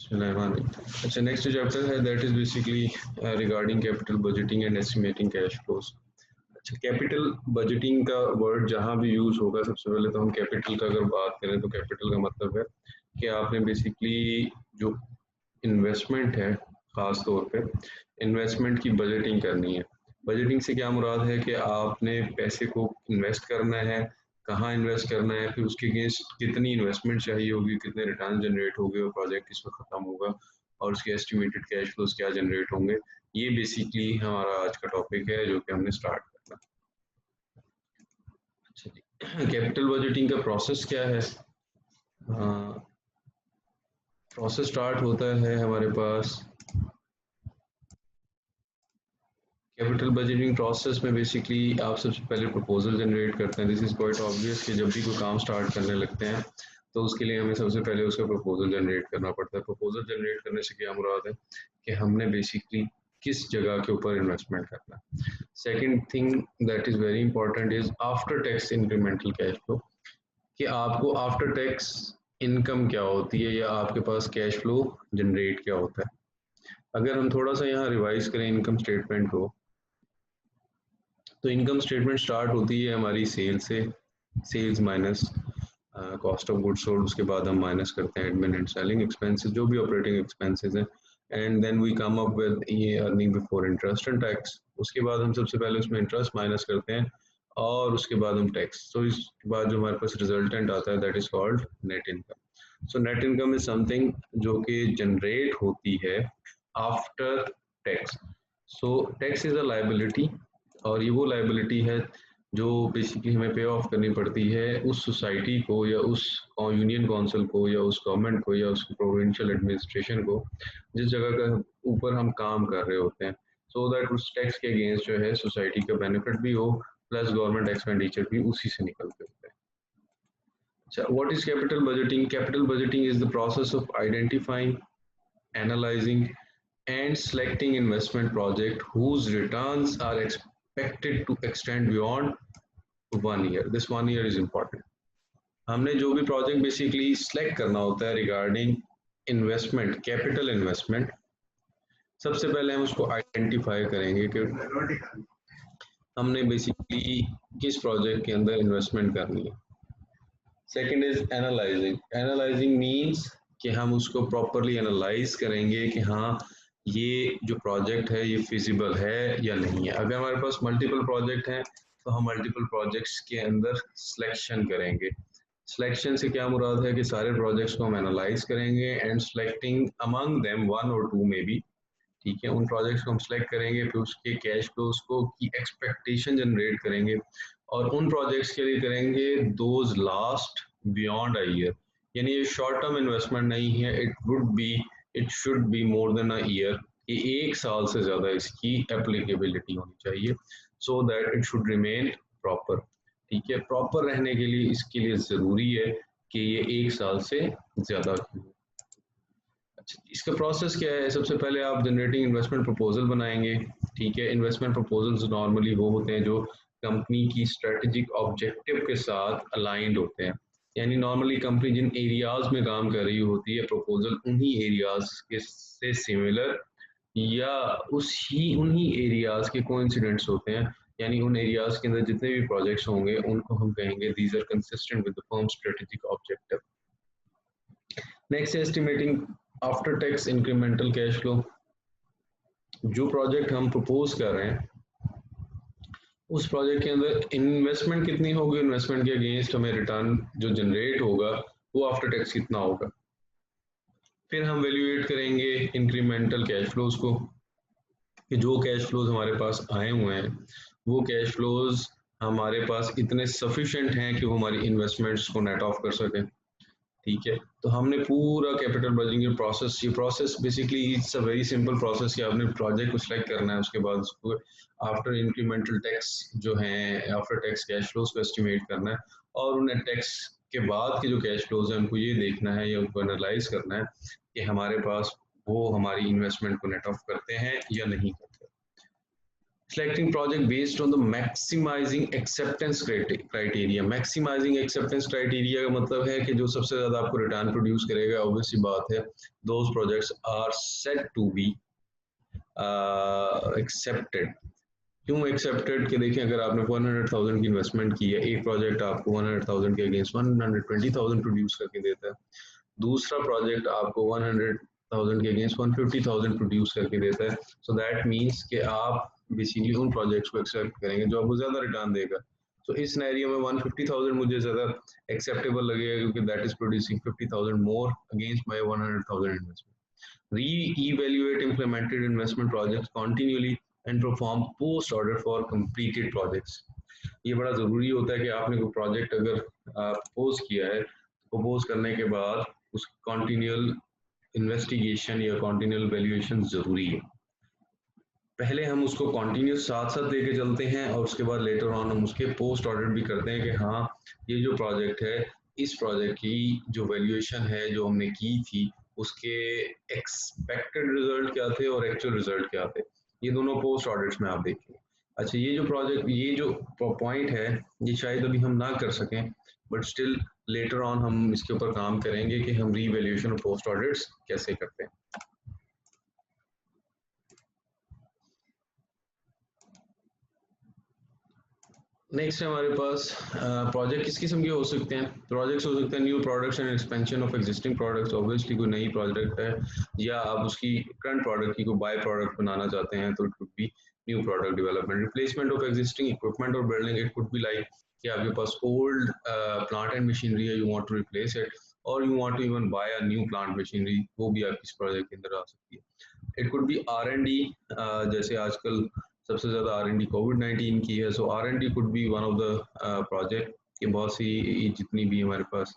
अच्छा, next chapter है that is basically regarding capital budgeting and estimating cash flows. अच्छा, capital budgeting का word जहाँ भी यूज होगा, सबसे पहले तो हम कैपिटल का अगर बात करें तो कैपिटल का मतलब है कि आपने बेसिकली जो इन्वेस्टमेंट है, खास तौर पे इन्वेस्टमेंट की बजटिंग करनी है। बजटिंग से क्या मुराद है कि आपने पैसे को इन्वेस्ट करना है, कहाँ इन्वेस्ट करना है, फिर उसके अगेंस्ट कितनी इन्वेस्टमेंट चाहिए होगी, कितने रिटर्न जनरेट होंगे और प्रोजेक्ट किस वक्त खत्म होगा और उसके एस्टिमेटेड कैश फ्लोज क्या जनरेट होंगे। ये बेसिकली हमारा आज का टॉपिक है जो कि हमने स्टार्ट करना। अच्छा जी, कैपिटल बजटिंग का प्रोसेस क्या है? प्रोसेस स्टार्ट होता है हमारे पास कैपिटल बजटिंग प्रोसेस में बेसिकली आप सबसे पहले प्रपोजल जनरेट करते हैं। दिस इज क्वाइट ऑब्वियस कि जब भी कोई काम स्टार्ट करने लगते हैं तो उसके लिए हमें सबसे पहले उसका प्रपोजल जनरेट करना पड़ता है। प्रपोजल जनरेट करने से क्या मुराद है कि हमने बेसिकली किस जगह के ऊपर इन्वेस्टमेंट करना है। Second thing that is very important is after tax incremental cash flow, कि आपको आफ्टर टैक्स इनकम क्या होती है या आपके पास कैश फ्लो जनरेट क्या होता है। अगर हम थोड़ा सा यहाँ रिवाइज करें इनकम स्टेटमेंट को, तो इनकम स्टेटमेंट स्टार्ट होती है हमारी सेल से, sales minus cost of goods sold, उसके बाद हम माइनस करते हैं एडमिन एंड सेलिंग एक्सपेंसेस, जो भी ऑपरेटिंग एक्सपेंसेस हैं, and then we come up with ये earning before interest and tax. उसके बाद हम सबसे पहले उसमें इंटरेस्ट माइनस करते हैं और उसके बाद हम टैक्स। तो इसके बाद जो हमारे पास रिजल्टेंट आता है that is called net income. So net income is something जो कि जनरेट होती है after tax. So tax is a liability, और ये वो लायबिलिटी है जो बेसिकली हमें पे ऑफ करनी पड़ती है उस सोसाइटी को या उस यूनियन काउंसिल को या उस गवर्नमेंट को या उस प्रोविंशियल एडमिनिस्ट्रेशन को जिस जगह का ऊपर हम काम कर रहे होते हैं, सो दैट उस टैक्स के अगेंस्ट जो है सोसाइटी का बेनिफिट भी हो, प्लस गवर्नमेंट एक्सपेंडिचर भी उसी से निकलते होते हैं। अच्छा, what is capital budgeting? Capital budgeting is the process of identifying, analyzing and selecting investment project whose returns are expected to extend beyond 1 year. This 1 year is important. हमने जो भी प्रोजेक्ट बेसिकली सिलेक्ट करना होता है regarding investment, capital investment, सबसे पहले हम उसको आइडेंटिफाई करेंगे कि हमने बेसिकली किस प्रोजेक्ट के अंदर इन्वेस्टमेंट करनी है। Second is analysing. Analysing means कि हम उसको प्रॉपरली एनालाइज करेंगे कि हाँ ये जो प्रोजेक्ट है ये फिजिबल है या नहीं है। अगर हमारे पास मल्टीपल प्रोजेक्ट हैं तो हम मल्टीपल प्रोजेक्ट्स के अंदर सिलेक्शन करेंगे। सिलेक्शन से क्या मुराद है कि सारे प्रोजेक्ट्स को हम एनालाइज करेंगे and selecting among them one और टू में भी, ठीक है, उन प्रोजेक्ट्स को हम सेलेक्ट करेंगे, फिर उसके कैश फ्लोज को की एक्सपेक्टेशन जनरेट करेंगे और उन प्रोजेक्ट्स के लिए करेंगे those last beyond a year. यानी ये शॉर्ट टर्म इन्वेस्टमेंट नहीं है, it should be more than a year, कि एक साल से ज़्यादा इसकी एप्लीकेबिलिटी होनी चाहिए, so that it should remain proper. ठीक है, प्रॉपर रहने के लिए इसके लिए ज़रूरी है कि ये एक साल से ज़्यादा की हो। अच्छा, इसका प्रोसेस क्या है? सबसे पहले आप जनरेटिंग इन्वेस्टमेंट प्रपोजल बनाएंगे। ठीक है, इन्वेस्टमेंट प्रपोजल्स नॉर्मली वो होते हैं जो कंपनी की स्ट्रेटेजिक ऑब्जेक्टिव के साथ अलाइंड होते हैं। यानी नॉर्मली कंपनी जिन एरियाज में काम कर रही होती है, प्रपोजल उन्हीं एरियाज के से सिमिलर या उन्हीं एरियाज के कोइंसिडेंट्स होते हैं। यानी उन एरियाज के अंदर जितने भी प्रोजेक्ट्स होंगे उनको हम कहेंगे these are consistent with the firm strategic objective. Next estimating after tax incremental cash flow. जो प्रोजेक्ट हम प्रपोज कर रहे हैं उस प्रोजेक्ट के अंदर इन्वेस्टमेंट कितनी होगी, इन्वेस्टमेंट के अगेंस्ट हमें रिटर्न जो जनरेट होगा वो आफ्टर टैक्स कितना होगा। फिर हम वैल्यूएट करेंगे इंक्रीमेंटल कैश फ्लोज को, कि जो कैश फ्लोज हमारे पास आए हुए हैं वो कैश फ्लोज हमारे पास इतने सफिशिएंट हैं कि वो हमारी इन्वेस्टमेंट्स को नेट ऑफ कर सकें। ठीक है, तो हमने पूरा कैपिटल बजटिंग प्रोसेस, ये process basically it's a very simple process कि आपने प्रोजेक्ट को सिलेक्ट करना है, उसके बाद उसको आफ्टर इंक्रीमेंटल टैक्स जो है आफ्टर टैक्स कैश फ्लोज को एस्टिमेट करना है और उन्हें टैक्स के बाद के जो कैश फ्लोज हैं उनको ये देखना है या उनको एनालाइज करना है कि हमारे पास वो हमारी इन्वेस्टमेंट को नेट ऑफ करते हैं या नहीं करते। Selecting project based on the maximizing acceptance criteria. Maximizing acceptance criteria का मतलब है कि जो सबसे ज़्यादा आपको रिटर्न प्रोड्यूस करेगा, ऑब्वियस सी बात है, those projects are said to be accepted. क्यों एक्सेप्टेड? कि देखिए अगर आपने 100,000 की इन्वेस्टमेंट की है, एक प्रोजेक्ट आपको 100,000 के अगेंस्ट 120,000 प्रोड्यूस करके देता है, दूसरा प्रोजेक्ट आपको 100,000 के अगेंस्ट 150,000 प्रोड्यूस करके देता है, सो दैट मीन्स कि आप बेसिकली उन प्रोजेक्ट्स को एक्सेप्ट करेंगे जो आपको ज़्यादा रिटर्न देगा। तो इस सिनेरियो में 150,000 मुझे ज़्यादा एक्सेप्टेबल लगेगा क्योंकि that is producing 50,000 more against my 100,000 investment. Re-evaluate implemented investment projects continually and perform post-audit for completed projects. ये बड़ा ज़रूरी होता है कि आपने कोई प्रोजेक्ट अगर प्रपोज किया है, प्रपोज करने के बाद उस कॉन्टिन्यूअल इन्वेस्टिगेशन या कॉन्टिन्यूअल वैल्यूएशन ज़रूरी है। पहले हम उसको कॉन्टिन्यूस साथ साथ लेके चलते हैं और उसके बाद लेटर ऑन हम उसके पोस्ट ऑडिट भी करते हैं कि हाँ, ये जो प्रोजेक्ट है, इस प्रोजेक्ट की जो वैल्यूएशन है जो हमने की थी, उसके एक्सपेक्टेड रिजल्ट क्या थे और एक्चुअल रिजल्ट क्या थे, ये दोनों पोस्ट ऑडिट्स में आप देखेंगे। अच्छा, ये जो प्रोजेक्ट, ये जो पॉइंट है, ये शायद अभी हम ना कर सकें, बट स्टिल लेटर ऑन हम इसके ऊपर काम करेंगे कि हम रीवैल्यूएशन और पोस्ट ऑडिट्स कैसे करते हैं। नेक्स्ट है हमारे पास प्रोजेक्ट किस किस्म के हो सकते हैं। प्रोजेक्ट्स हो सकते हैं new products and expansion of existing products. Obviously कोई नई प्रोडक्ट है या आप उसकी करंट प्रोडक्ट की कोई बाय प्रोडक्ट बनाना चाहते हैं तो it could be new product development. Replacement of existing equipment और building, it could be like कि आपके पास ओल्ड प्लांट एंड मशीनरी है, you want to replace it और you want to even buy a new plant machinery, वो भी आपकी इस प्रोजेक्ट के अंदर आ सकती है। इट कुड बी R&D, जैसे आजकल सबसे ज़्यादा R&D कोविड-19 की है, सो R&D could be one of the project कि बहुत सी जितनी भी हमारे पास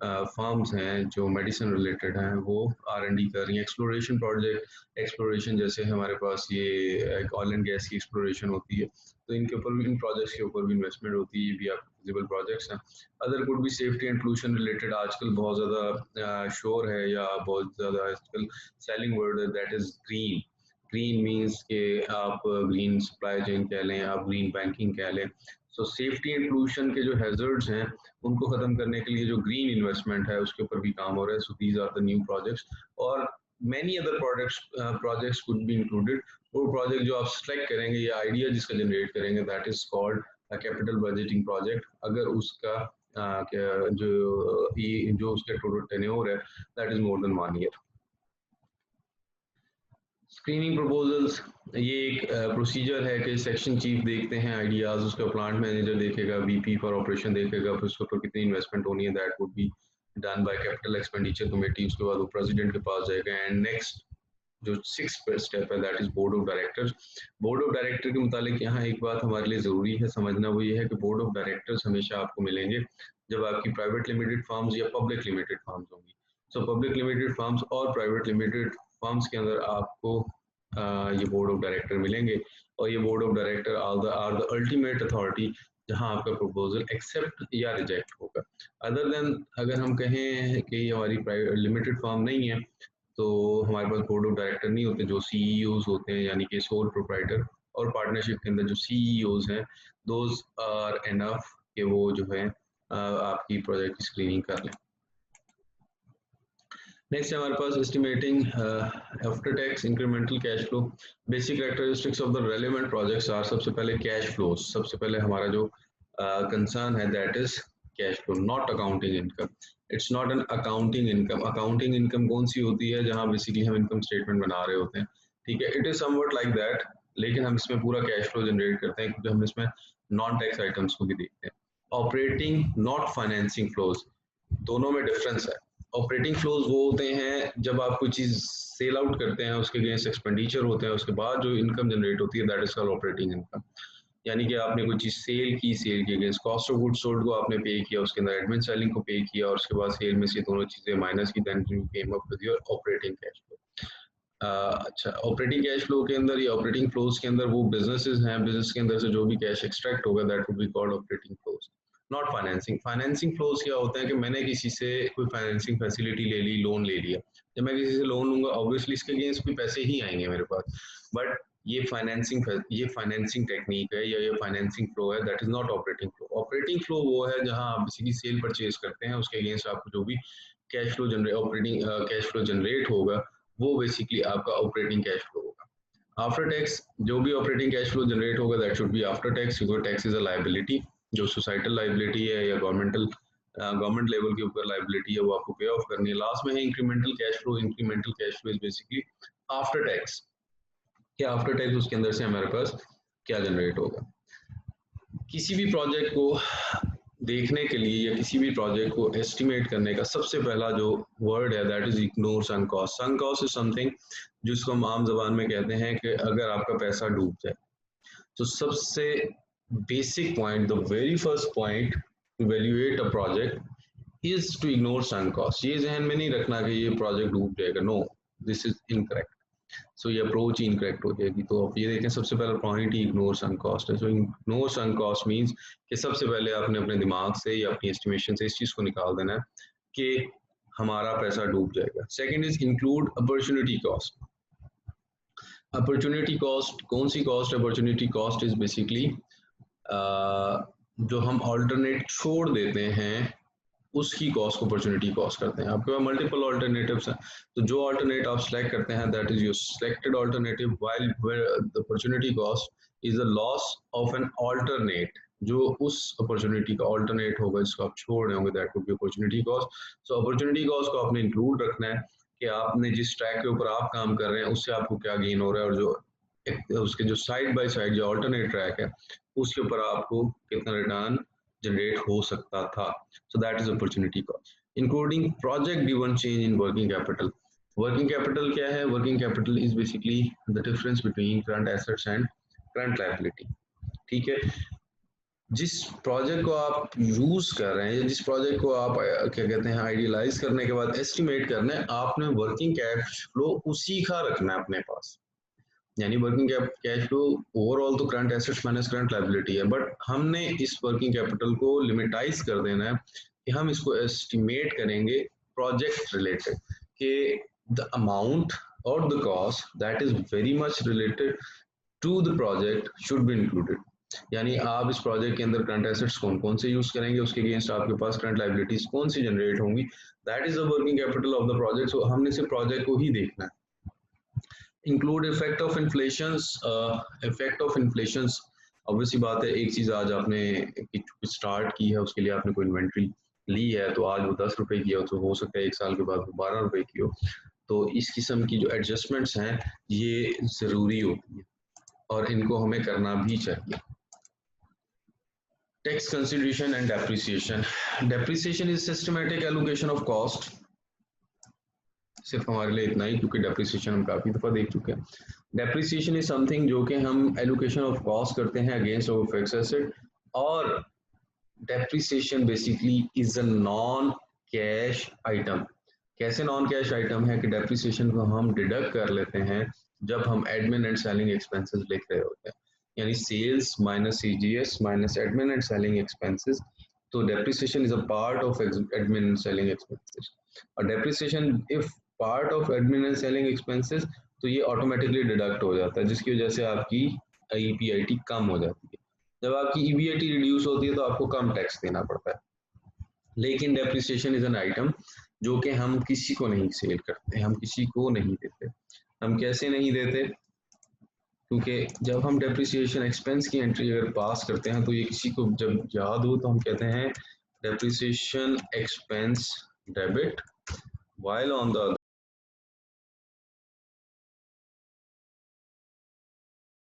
फार्म्स हैं जो मेडिसिन रिलेटेड हैं वो R&D कर रही हैं। एक्सप्लोरेशन प्रोजेक्ट, एक्सप्लोरेशन जैसे हमारे पास ये ऑयल एंड गैस की एक्सप्लोरेशन होती है, तो इनके ऊपर भी, इन प्रोजेक्ट्स के ऊपर भी इन्वेस्टमेंट होती है, ये भी आपके फिजिबल प्रोजेक्ट्स हैं। Other could be safety and pollution related, आजकल बहुत ज़्यादा शोर है या बहुत ज़्यादा आजकल सेलिंग वर्ड है, that is green. Green means के आप ग्रीन सप्लाई चेन कह लें, आप ग्रीन बैंकिंग कह लें। सो सेफ्टी एंड पोल्यूशन के जो हैजर्ड्स हैं उनको ख़त्म करने के लिए जो ग्रीन इन्वेस्टमेंट है उसके ऊपर भी काम हो रहा है। So these are the new projects और many other projects could be included. वो प्रोजेक्ट जो आप सेलेक्ट करेंगे या आइडिया जिसका जनरेट करेंगे, that is called capital budgeting project. अगर उसका जो उसका टोटल टेन्योर है that is more than 1 year. Screening proposals, ये एक प्रोसीजर है कि सेक्शन चीफ देखते हैं आइडियाज़, उसका प्लांट मैनेजर देखेगा, VP फॉर ऑपरेशन देखेगा, फिर उसके ऊपर कितनी इन्वेस्टमेंट होनी है, that would be done by capital expenditure committee. उसके बाद वो प्रेसिडेंट के पास जाएगा एंड नेक्स्ट जो 6th स्टेप है that is board of directors. Board of director के मुतालिक यहाँ एक बात हमारे लिए ज़रूरी है समझना, वो ये है कि बोर्ड ऑफ डायरेक्टर्स हमेशा आपको मिलेंगे जब आपकी प्राइवेट लिमिटेड फार्म्स या पब्लिक लिमिटेड फार्म्स होंगी। सो पब्लिक लिमिटेड फार्म्स और प्राइवेट लिमिटेड फर्म्स के अंदर आपको ये बोर्ड ऑफ डायरेक्टर मिलेंगे और ये board of director are the ultimate authority जहां आपका प्रपोजल एक्सेप्ट या रिजेक्ट होगा। अदर देन अगर हम कहें कि ये हमारी प्राइवेट लिमिटेड फर्म नहीं है तो हमारे पास बोर्ड ऑफ डायरेक्टर नहीं होते, जो CEOs होते हैं यानी कि सोल प्रोप्राइटर, और पार्टनरशिप के अंदर जो CEOs हैं दोज आर एनफ कि वो जो है आपकी प्रोजेक्ट की स्क्रीनिंग कर लें। नेक्स्ट है हमारे पास estimating after tax incremental cash flow. Basic characteristics of the relevant projects are, सबसे पहले कैश फ्लोज, सबसे पहले हमारा जो कंसर्न है that is cash flow, not accounting income. It's not an accounting income. Accounting income कौन सी होती है? जहां बेसिकली हम इनकम स्टेटमेंट बना रहे होते हैं, ठीक है, it is somewhat like that, लेकिन हम इसमें पूरा कैश फ्लो जनरेट करते हैं क्योंकि हम इसमें नॉन टैक्स आइटम्स को भी देखते हैं। ऑपरेटिंग नॉट फाइनेंसिंग फ्लोज, दोनों में डिफरेंस है। ऑपरेटिंग फ्लोज वो होते हैं जब आप कोई चीज़ सेल आउट करते हैं, उसके अगेंस्ट एक्सपेंडिचर होते हैं, उसके बाद जो इनकम जनरेट होती है that is called operating income. यानी कि आपने कोई चीज़ सेल की, सेल के against cost of good sold को आपने पे किया, उसके अंदर एडमिन सेलिंग को पे किया और उसके बाद सेल में से दोनों चीज़ें माइनस की, then you came up with your operating cash flow. अच्छा, ऑपरेटिंग कैश फ्लो के अंदर या ऑपरेटिंग फ्लोज के अंदर वो बिजनेसेस हैं, बिजनेस के अंदर से जो भी कैश एक्सट्रैक्ट होगा that would be called operating flows, not financing. Financing flows क्या होता है कि मैंने किसी से कोई फाइनेंसिंग फैसिलिटी ले ली, लोन ले लिया। जब मैं किसी से लोन लूंगा ऑब्वियसली इसके अगेंस्ट भी पैसे ही आएंगे मेरे पास, बट ये फाइनेंसिंग टेक्निक है या ये फाइनेंसिंग फ्लो है, that is not operating flow. Operating flow वो है जहां आप बेसिकली सेल परचेज करते हैं, उसके अगेंस्ट आपको जो भी cash flow generate operating cash flow generate होगा वो बेसिकली आपका ऑपरेटिंग कैश फ्लो होगा। आफ्टर टैक्स जो भी ऑपरेटिंग कैश फ्लो जनरेट होगा that should be after tax, क्योंकि टैक्स इज अ लायबिलिटी, जो सोसाइटल लायबिलिटी है या गवर्नमेंट लेवल के ऊपर लायबिलिटी है वो आपको पे ऑफ करनी है। लास्ट में है incremental cash flow. Incremental cash flow is basically after tax, कि आफ्टर टैक्स उसके अंदर से हमारे पास क्या जनरेट होगा। किसी भी प्रोजेक्ट को देखने के लिए या किसी भी प्रोजेक्ट को एस्टिमेट करने का सबसे पहला जो वर्ड है that is ignore sunk cost. Sunk cost is something जिसको हम आम जबान में कहते हैं कि अगर आपका पैसा डूब जाए, तो सबसे basic point, the very first point to valuate a project is to ignore sunk cost. ये जहन में नहीं रखना कि ये प्रोजेक्ट डूब जाएगा, नो, दिस इज इनकरेक्ट। सो ये अप्रोच ही इनकरेक्ट हो जाएगी। तो आप ये देखें सबसे पहला पॉइंट ही इग्नोर संक कॉस्ट है। So ignore sunk cost means कि सबसे पहले आपने अपने दिमाग से या अपनी एस्टिमेशन से इस चीज़ को निकाल देना है कि हमारा पैसा डूब जाएगा। Second is include opportunity cost. Opportunity cost कौन सी कॉस्ट है? अपॉर्चुनिटी कॉस्ट इज बेसिकली जो हम ऑल्टरनेट छोड़ देते हैं उसकी कॉस्ट को अपॉर्चुनिटी कॉस्ट करते हैं। आपके पास मल्टीपल ऑल्टरनेटिव्स हैं, तो जो ऑल्टरनेट आप सेलेक्ट करते हैं that is your selected alternative, while the opportunity cost is the loss of an alternate, जो उस अपॉर्चुनिटी का ऑल्टरनेट होगा जिसको आप छोड़ रहे होंगे, that would be opportunity cost. So opportunity cost को आपने इंक्लूड रखना है कि आपने जिस ट्रैक के ऊपर आप काम कर रहे हैं उससे आपको क्या गेन हो रहा है, और जो उसके जो साइड बाय साइड जो ऑल्टरनेट ट्रैक है उसके ऊपर आपको कितना रिटर्न जनरेट हो सकता था। So that is opportunity cost, including project driven change in working capital. Working capital क्या है? Working capital is basically the difference between current assets and current liability. ठीक है, जिस प्रोजेक्ट को आप यूज कर रहे हैं या जिस प्रोजेक्ट को आप क्या कहते हैं आइडियलाइज करने के बाद एस्टिमेट करना है, आपने वर्किंग कैश फ्लो उसी का रखना है अपने पास। यानी वर्किंग कैश फ्लो ओवरऑल तो current assets minus current liability है, बट हमने इस वर्किंग कैपिटल को लिमिटाइज कर देना है कि हम इसको एस्टिमेट करेंगे प्रोजेक्ट रिलेटेड, कि द अमाउंट और the cost that is very much related to the project should be included. यानी आप इस प्रोजेक्ट के अंदर करंट एसेट्स कौन कौन से यूज करेंगे, उसके अगेंस्ट आपके पास करंट लायबिलिटीज कौन सी जनरेट होंगी, that is the working capital of the project. So हमने सिर्फ प्रोजेक्ट को ही देखना है। Include effect of inflations. Effect of inflations obviously बात है, एक चीज आज आपने स्टार्ट की है उसके लिए आपने कोई इन्वेंट्री ली है, तो आज वो 10 रुपए की हो, तो हो सकता है 1 साल के बाद वो 12 रुपए की हो। तो इस किस्म की जो एडजस्टमेंट्स हैं ये जरूरी होती है और इनको हमें करना भी चाहिए। Tax consideration and depreciation. Depreciation is systematic allocation of cost. सिर्फ हमारे लिए इतना ही, क्योंकि डेप्रिसिएशन हम काफी दफा देख चुके हैं। डेप्रिसिएशन इज समथिंग जो कि हम एलोकेशन ऑफ कॉस्ट करते हैं अगेंस्ट ऑफ फिक्स्ड एसेट, और depreciation basically is a non cash item. कैसे नॉन कैश आइटम है कि डेप्रिसिएशन को हम डिडक्ट कर लेते हैं जब हम एडमिन एंड सेलिंग एक्सपेंसेस लिख रहे होते हैं, यानी sales minus CGS minus admin and selling expenses. तो depreciation is a part of admin and selling expenses, और depreciation if part of admin and selling expenses तो ये ऑटोमेटिकली डिडक्ट हो जाता है, जिसकी वजह से आपकी ईपीआईटी कम हो जाती है। जब आपकी ईपीआईटी रिड्यूस होती है तो आपको कम टैक्स देना पड़ता है। लेकिन डेप्रिसिएशन इज एन आइटम जो कि हम किसी को नहीं सेल करते, हम किसी को नहीं देते। हम कैसे नहीं देते? क्योंकि जब हम डेप्रिसिएशन एक्सपेंस की एंट्री अगर पास करते हैं तो ये किसी को जब याद हो तो हम कहते हैं depreciation expense debit, while on the